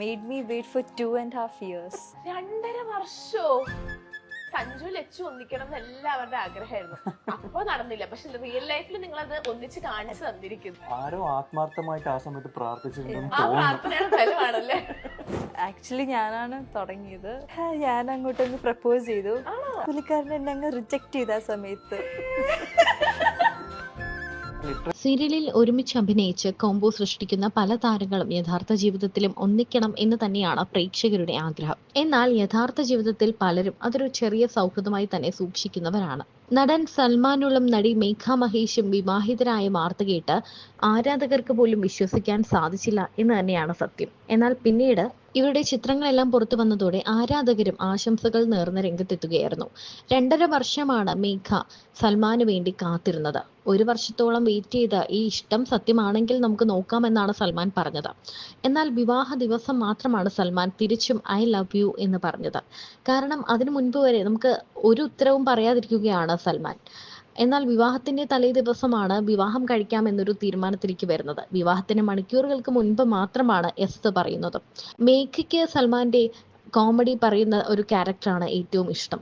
Made me wait for 2.5 years. 2.5 വർഷോ? Sanju Lachu ഒന്നിക്കണം എന്ന് എല്ലാവരുടെ ആഗ്രഹമായിരുന്നു. അപ്പൊ നടന്നില്ല. പക്ഷെ റിയൽ ലൈഫിൽ നിങ്ങൾ അത് ഒന്നിച്ച് കാണിച്ചു തന്നിരിക്കുന്നു. ആരോ ആത്മാർത്ഥമായിട്ട് ആ സമയത്ത് പ്രാർത്ഥിച്ചിട്ടുണ്ടെന്ന് ആ തോന്നുന്നു. പ്രാർത്ഥനയുടെ ഫലമാണല്ലേ? ആക്ച്വലി ഞാനാണ് തുടങ്ങിയത്. ഞാൻ അങ്ങോട്ടങ്ങ് പ്രപ്പോസ് ചെയ്തു. പുള്ളിക്കാരൻ എന്നെ അങ്ങ് റിജക്ട് ചെയ്ത ആ സമയത്ത്. സീരിയലിൽ ഒരുമിച്ച് അഭിനയിച്ച് കോംബോ സൃഷ്ടിക്കുന്ന പല താരങ്ങളും യഥാർത്ഥ ജീവിതത്തിലും ഒന്നിക്കണം എന്ന് തന്നെയാണ് പ്രേക്ഷകരുടെ ആഗ്രഹം. എന്നാൽ യഥാർത്ഥ ജീവിതത്തിൽ പലരും അതൊരു ചെറിയ സൗഹൃദമായി തന്നെ സൂക്ഷിക്കുന്നവരാണ്. നടൻ സൽമാനുകളും നടി മേഘ മഹേഷും വിവാഹിതരായ വാർത്ത കേട്ട് ആരാധകർക്ക് പോലും വിശ്വസിക്കാൻ സാധിച്ചില്ല എന്ന് തന്നെയാണ് സത്യം. എന്നാൽ പിന്നീട് ഇവരുടെ ചിത്രങ്ങളെല്ലാം പുറത്തു വന്നതോടെ ആരാധകരും ആശംസകൾ നേർന്ന രംഗത്തെത്തുകയായിരുന്നു. 2.5 വർഷമാണ് മേഘ സൽമാന് വേണ്ടി കാത്തിരുന്നത്. 1 വർഷത്തോളം വെയിറ്റ് ചെയ്ത ഈ ഇഷ്ടം സത്യമാണെങ്കിൽ നമുക്ക് നോക്കാമെന്നാണ് സൽമാൻ പറഞ്ഞത്. എന്നാൽ വിവാഹ ദിവസം മാത്രമാണ് സൽമാൻ തിരിച്ചും ഐ ലവ് യു എന്ന് പറഞ്ഞത്. കാരണം അതിനു മുൻപ് വരെ നമുക്ക് ഒരു ഉത്തരവും പറയാതിരിക്കുകയാണ് സൽമാൻ. എന്നാൽ വിവാഹത്തിന്റെ തലേ ദിവസമാണ് വിവാഹം കഴിക്കാമെന്നൊരു തീരുമാനത്തിലേക്ക് വരുന്നത്. വിവാഹത്തിന് മണിക്കൂറുകൾക്ക് മുൻപ് മാത്രമാണ് എസ് പറയുന്നത്. മേഘയ്ക്ക് സൽമാന്റെ കോമഡി പറയുന്ന ഒരു ക്യാരക്ടറാണ് ഏറ്റവും ഇഷ്ടം.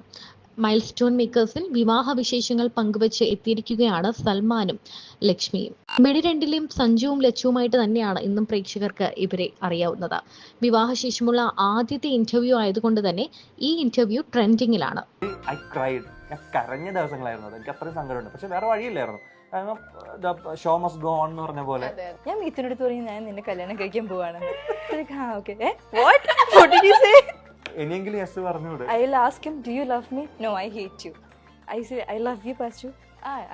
മൈൽ സ്റ്റോൺ മേക്കേഴ്സിൽ വിവാഹ വിശേഷങ്ങൾ പങ്കുവച്ച് എത്തിയിരിക്കുകയാണ് സൽമാനും ലക്ഷ്മിയും. മിഡി 2-ലും സഞ്ജുവും ലച്ചുവുമായിട്ട് തന്നെയാണ് ഇന്നും പ്രേക്ഷകർക്ക് ഇവരെ അറിയാവുന്നത്. വിവാഹശേഷമുള്ള ആദ്യത്തെ ഇന്റർവ്യൂ ആയതുകൊണ്ട് തന്നെ ഈ ഇന്റർവ്യൂ ട്രെൻഡിങ്ങിലാണ്. I cried. ഞാൻ കരഞ്ഞ ദിവസങ്ങളായിരുന്നു അത്. എനിക്ക് അത്രയും സങ്കടമുണ്ട്. പക്ഷെ വേറെ വഴിയില്ലായിരുന്നു. കാരണം ഷോ മസ്റ്റ് ഗോ ഓൺ എന്ന് പറഞ്ഞ പോലെ. ഞാൻ മീത്തിനടുത്ത് പറയും ഞാൻ നിന്നെ കല്യാണം കഴിക്കാൻ പോവാണെന്ന്. ഇനിയെങ്കിലും യെസ് പറഞ്ഞൂടെ? I will ask him, do you love me? No, I hate you. I say, I love you, Pachu.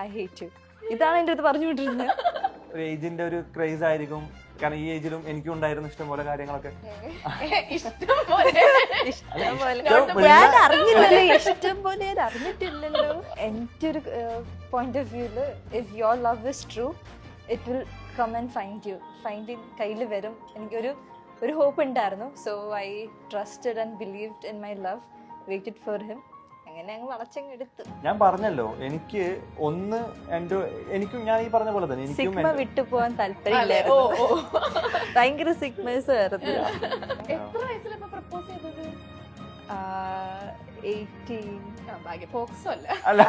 I hate you. ഇതാണ് എൻ്റെ അടുത്ത് പറഞ്ഞു വിട്ടിരുന്നത്. ഒരു ഏജിന്റെ ഒരു ക്രേസ് ആയിരിക്കും. കാരണം ഈ ഏജിലും എനിക്കും ഉണ്ടായിരുന്ന ഇഷ്ടം പോലെ കാര്യങ്ങളൊക്കെ. ഇഷ്ടം പോലെ ഞാൻ അറിഞ്ഞില്ലല്ലോ, ഇഷ്ടം പോലെ ഞാൻ അറിഞ്ഞിട്ടില്ലല്ലോ. എൻ്റെ ഒരു പോയിന്റ് ഓഫ് വ്യൂല്, if your love is true it will come and find you. കയ്യിൽ വരും. എനിക്കൊരു ഹോപ്പ് ഉണ്ടായിരുന്നു. So I trusted and believed in my love, waited for him. അങ്ങനെ അങ്ങ് വളച്ചങ്ങ് എടുത്തു. ഞാൻ പറഞ്ഞല്ലോ, എനിക്കും ഞാൻ ഈ പറഞ്ഞ പോലെ തന്നെ സിഗ്മ വിട്ടു പോകാൻ താല്പര്യമില്ലായിരുന്നു. ഭയങ്കര സിഗ്മേഴ്സ് ആയിരുന്നു. എത്ര വയസ്സിലപ്പോ പ്രപ്പോസ് ചെയ്തത്? 18. പോക്സോ അല്ല. അല്ല